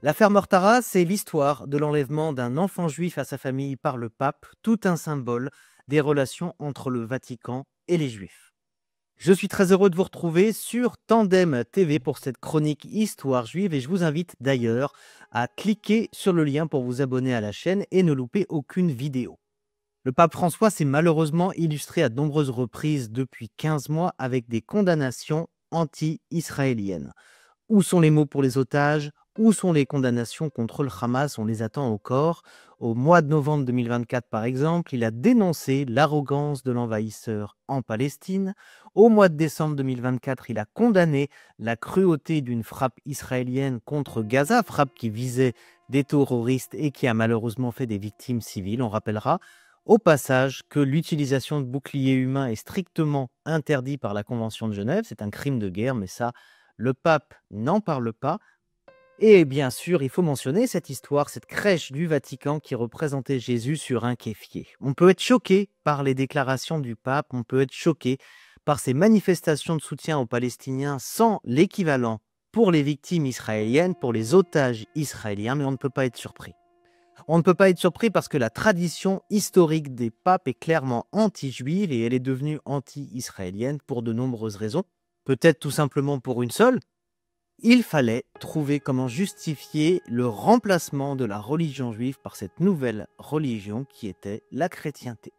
L'affaire Mortara, c'est l'histoire de l'enlèvement d'un enfant juif à sa famille par le pape, tout un symbole des relations entre le Vatican et les Juifs. Je suis très heureux de vous retrouver sur Tandem TV pour cette chronique Histoire juive et je vous invite d'ailleurs à cliquer sur le lien pour vous abonner à la chaîne et ne louper aucune vidéo. Le pape François s'est malheureusement illustré à de nombreuses reprises depuis 15 mois avec des condamnations anti-israéliennes. Où sont les mots pour les otages? Où sont les condamnations contre le Hamas? On les attend encore. Au mois de novembre 2024, par exemple, il a dénoncé l'arrogance de l'envahisseur en Palestine. Au mois de décembre 2024, il a condamné la cruauté d'une frappe israélienne contre Gaza, frappe qui visait des terroristes et qui a malheureusement fait des victimes civiles. On rappellera au passage que l'utilisation de boucliers humains est strictement interdite par la Convention de Genève. C'est un crime de guerre, mais ça, le pape n'en parle pas. Et bien sûr, il faut mentionner cette histoire, cette crèche du Vatican qui représentait Jésus sur un kéfier. On peut être choqué par les déclarations du pape, on peut être choqué par ces manifestations de soutien aux Palestiniens sans l'équivalent pour les victimes israéliennes, pour les otages israéliens, mais on ne peut pas être surpris. On ne peut pas être surpris parce que la tradition historique des papes est clairement anti-juive et elle est devenue anti-israélienne pour de nombreuses raisons. Peut-être tout simplement pour une seule. Il fallait trouver comment justifier le remplacement de la religion juive par cette nouvelle religion qui était la chrétienté.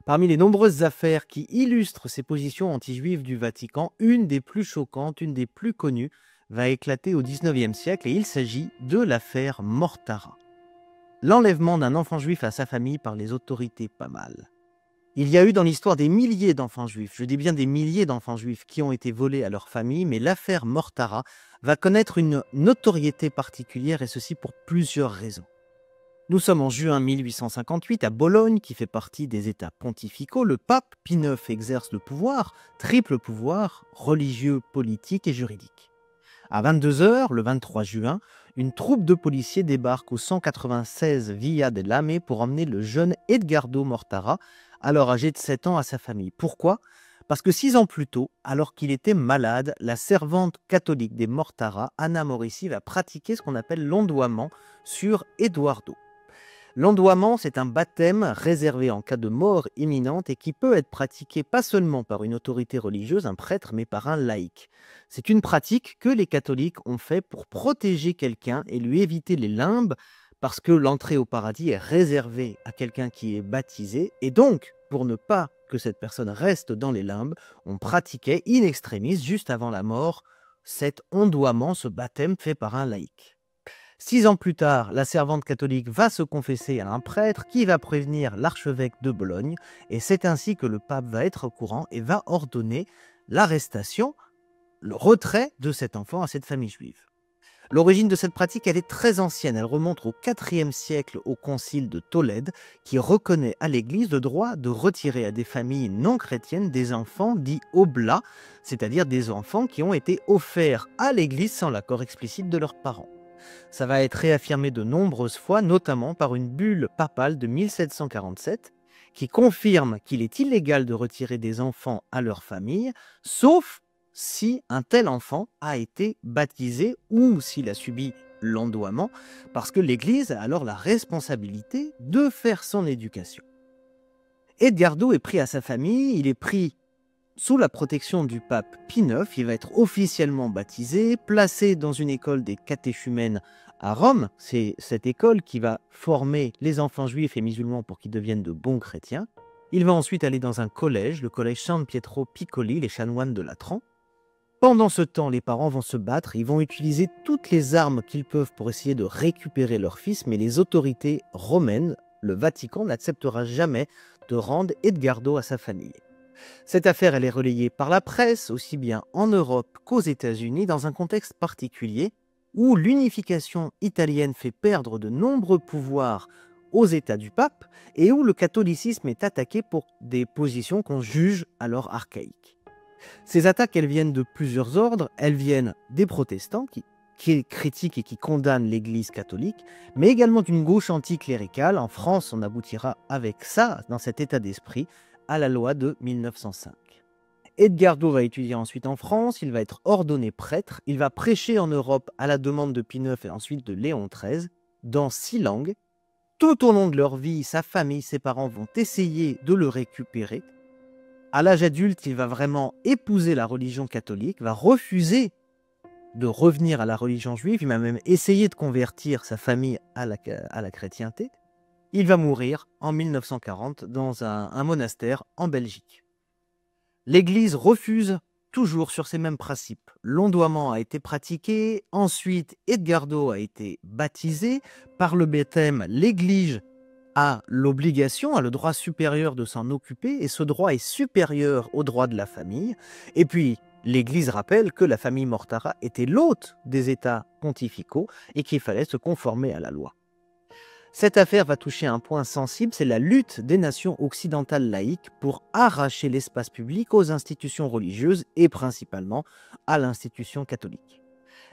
Parmi les nombreuses affaires qui illustrent ces positions anti-juives du Vatican, une des plus choquantes, une des plus connues, va éclater au XIXe siècle et il s'agit de l'affaire Mortara. L'enlèvement d'un enfant juif à sa famille par les autorités papales. Il y a eu dans l'histoire des milliers d'enfants juifs, je dis bien des milliers d'enfants juifs qui ont été volés à leur famille, mais l'affaire Mortara va connaître une notoriété particulière et ceci pour plusieurs raisons. Nous sommes en juin 1858 à Bologne, qui fait partie des États pontificaux. Le pape Pie IX exerce le pouvoir, triple pouvoir, religieux, politique et juridique. À 22 h, le 23 juin, une troupe de policiers débarque au 196 Via del Lame pour emmener le jeune Edgardo Mortara, alors âgé de 7 ans, à sa famille. Pourquoi? Parce que 6 ans plus tôt, alors qu'il était malade, la servante catholique des Mortara, Anna Maurici, va pratiquer ce qu'on appelle l'ondoiement sur Eduardo. L'ondoiement, c'est un baptême réservé en cas de mort imminente et qui peut être pratiqué pas seulement par une autorité religieuse, un prêtre, mais par un laïc. C'est une pratique que les catholiques ont fait pour protéger quelqu'un et lui éviter les limbes, parce que l'entrée au paradis est réservée à quelqu'un qui est baptisé, et donc, pour ne pas que cette personne reste dans les limbes, on pratiquait in extremis, juste avant la mort, cet ondoiement, ce baptême fait par un laïc. 6 ans plus tard, la servante catholique va se confesser à un prêtre qui va prévenir l'archevêque de Bologne, et c'est ainsi que le pape va être au courant et va ordonner l'arrestation, le retrait de cet enfant à cette famille juive. L'origine de cette pratique, elle est très ancienne. Elle remonte au IVe siècle au concile de Tolède, qui reconnaît à l'Église le droit de retirer à des familles non chrétiennes des enfants dits oblats, c'est-à-dire des enfants qui ont été offerts à l'Église sans l'accord explicite de leurs parents. Ça va être réaffirmé de nombreuses fois, notamment par une bulle papale de 1747, qui confirme qu'il est illégal de retirer des enfants à leur famille, sauf si un tel enfant a été baptisé ou s'il a subi l'ondoiement, parce que l'Église a alors la responsabilité de faire son éducation. Edgardo est pris à sa famille, il est pris sous la protection du pape Pie IX, il va être officiellement baptisé, placé dans une école des catéchumènes à Rome. C'est cette école qui va former les enfants juifs et musulmans pour qu'ils deviennent de bons chrétiens. Il va ensuite aller dans un collège, le collège San Pietro Piccoli, les chanoines de Latran. Pendant ce temps, les parents vont se battre, ils vont utiliser toutes les armes qu'ils peuvent pour essayer de récupérer leur fils, mais les autorités romaines, le Vatican, n'acceptera jamais de rendre Edgardo à sa famille. Cette affaire, elle est relayée par la presse, aussi bien en Europe qu'aux États-Unis, dans un contexte particulier où l'unification italienne fait perdre de nombreux pouvoirs aux États du pape et où le catholicisme est attaqué pour des positions qu'on juge alors archaïques. Ces attaques, elles viennent de plusieurs ordres. Elles viennent des protestants qui critiquent et qui condamnent l'Église catholique, mais également d'une gauche anticléricale. En France, on aboutira avec ça, dans cet état d'esprit, à la loi de 1905. Edgardo va étudier ensuite en France, il va être ordonné prêtre, il va prêcher en Europe à la demande de Pie IX et ensuite de Léon XIII, dans 6 langues. Tout au long de leur vie, sa famille, ses parents vont essayer de le récupérer. À l'âge adulte, il va vraiment épouser la religion catholique, va refuser de revenir à la religion juive, il va même essayer de convertir sa famille à la chrétienté. Il va mourir en 1940 dans un monastère en Belgique. L'Église refuse toujours sur ces mêmes principes. L'ondoiement a été pratiqué, ensuite Edgardo a été baptisé. Par le baptême, l'Église a l'obligation, a le droit supérieur de s'en occuper, et ce droit est supérieur au droit de la famille. Et puis, l'Église rappelle que la famille Mortara était l'hôte des États pontificaux et qu'il fallait se conformer à la loi. Cette affaire va toucher un point sensible, c'est la lutte des nations occidentales laïques pour arracher l'espace public aux institutions religieuses et principalement à l'institution catholique.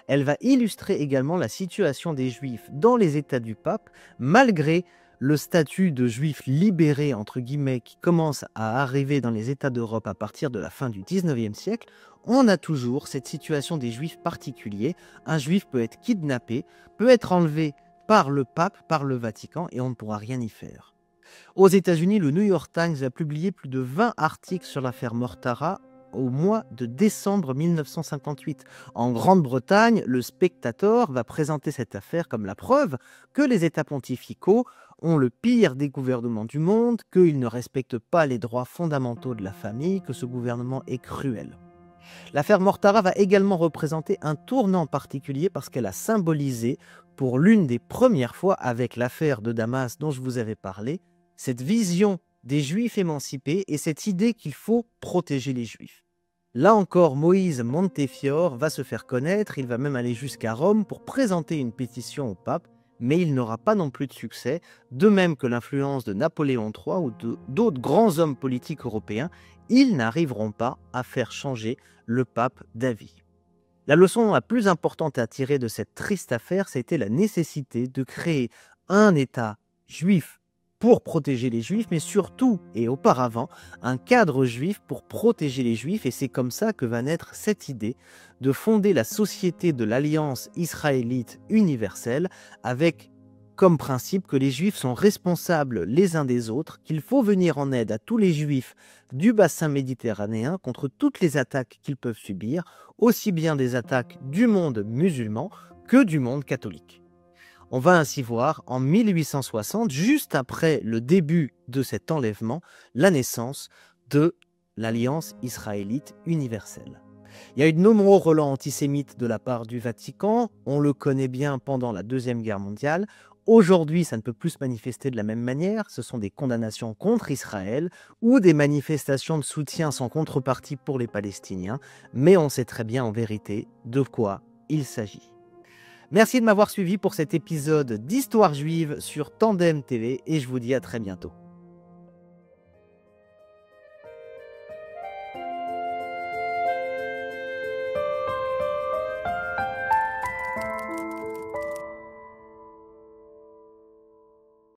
Elle va illustrer également la situation des Juifs dans les États du pape, malgré le statut de Juifs libérés, entre guillemets, qui commence à arriver dans les États d'Europe à partir de la fin du 19e siècle. On a toujours cette situation des Juifs particuliers. Un Juif peut être kidnappé, peut être enlevé par le pape, par le Vatican, et on ne pourra rien y faire. Aux États-Unis, le New York Times a publié plus de 20 articles sur l'affaire Mortara au mois de décembre 1958. En Grande-Bretagne, le Spectator va présenter cette affaire comme la preuve que les États pontificaux ont le pire des gouvernements du monde, qu'ils ne respectent pas les droits fondamentaux de la famille, que ce gouvernement est cruel. L'affaire Mortara va également représenter un tournant particulier parce qu'elle a symbolisé, pour l'une des premières fois avec l'affaire de Damas dont je vous avais parlé, cette vision des Juifs émancipés et cette idée qu'il faut protéger les Juifs. Là encore, Moïse Montefiore va se faire connaître, il va même aller jusqu'à Rome pour présenter une pétition au pape, mais il n'aura pas non plus de succès, de même que l'influence de Napoléon III ou d'autres grands hommes politiques européens, ils n'arriveront pas à faire changer le pape d'avis. La leçon la plus importante à tirer de cette triste affaire, c'était la nécessité de créer un État juif pour protéger les Juifs, mais surtout et auparavant, un cadre juif pour protéger les Juifs. Et c'est comme ça que va naître cette idée de fonder la Société de l'Alliance israélite universelle, avec comme principe que les Juifs sont responsables les uns des autres, qu'il faut venir en aide à tous les Juifs du bassin méditerranéen contre toutes les attaques qu'ils peuvent subir, aussi bien des attaques du monde musulman que du monde catholique. On va ainsi voir en 1860, juste après le début de cet enlèvement, la naissance de l'Alliance israélite universelle. Il y a eu de nombreux relents antisémites de la part du Vatican, on le connaît bien pendant la Deuxième Guerre mondiale. Aujourd'hui, ça ne peut plus se manifester de la même manière, ce sont des condamnations contre Israël ou des manifestations de soutien sans contrepartie pour les Palestiniens, mais on sait très bien en vérité de quoi il s'agit. Merci de m'avoir suivi pour cet épisode d'Histoire juive sur Tandem TV et je vous dis à très bientôt.